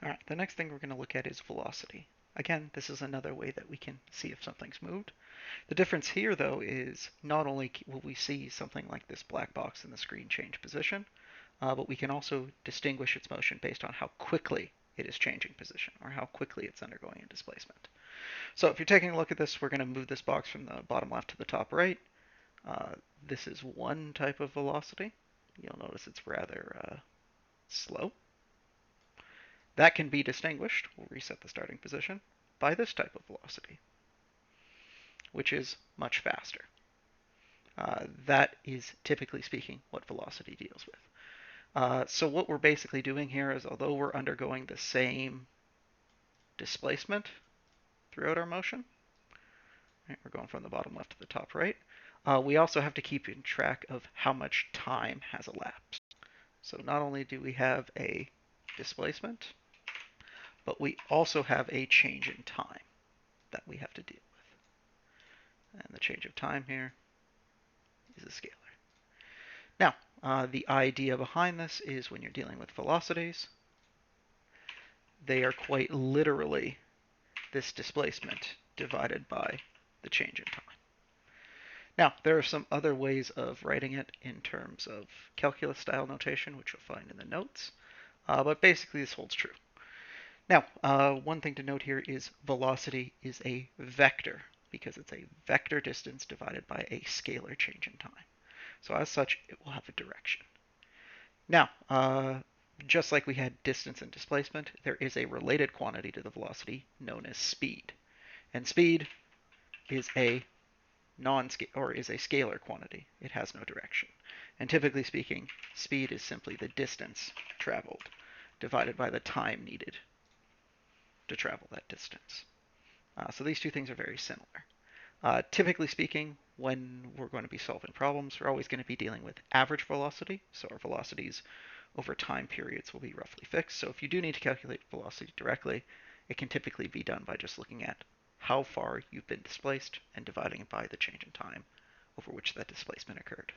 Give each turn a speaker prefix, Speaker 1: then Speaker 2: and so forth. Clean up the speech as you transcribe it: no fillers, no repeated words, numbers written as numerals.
Speaker 1: All right, the next thing we're going to look at is velocity. Again, this is another way that we can see if something's moved. The difference here, though, is not only will we see something like this black box in the screen change position, but we can also distinguish its motion based on how quickly it is changing position or how quickly it's undergoing a displacement. So if you're taking a look at this, we're going to move this box from the bottom left to the top right. This is one type of velocity. You'll notice it's rather slow. That can be distinguished, we'll reset the starting position, by this type of velocity, which is much faster. That is, typically speaking, what velocity deals with. So what we're basically doing here is, although we're undergoing the same displacement throughout our motion, right, we're going from the bottom left to the top right, we also have to keep in track of how much time has elapsed. So not only do we have a displacement, but we also have a change in time that we have to deal with. And the change of time here is a scalar. Now, the idea behind this is when you're dealing with velocities, they are quite literally this displacement divided by the change in time. Now, there are some other ways of writing it in terms of calculus style notation, which you'll find in the notes, but basically this holds true. Now, one thing to note here is velocity is a vector because it's a vector distance divided by a scalar change in time. So as such, it will have a direction. Now, just like we had distance and displacement, there is a related quantity to the velocity known as speed. And speed is a scalar quantity. It has no direction. And typically speaking, speed is simply the distance traveled divided by the time needed to travel that distance. So these two things are very similar. Typically speaking, when we're going to be solving problems, we're always going to be dealing with average velocity. So our velocities over time periods will be roughly fixed. So if you do need to calculate velocity directly, it can typically be done by just looking at how far you've been displaced and dividing it by the change in time over which that displacement occurred.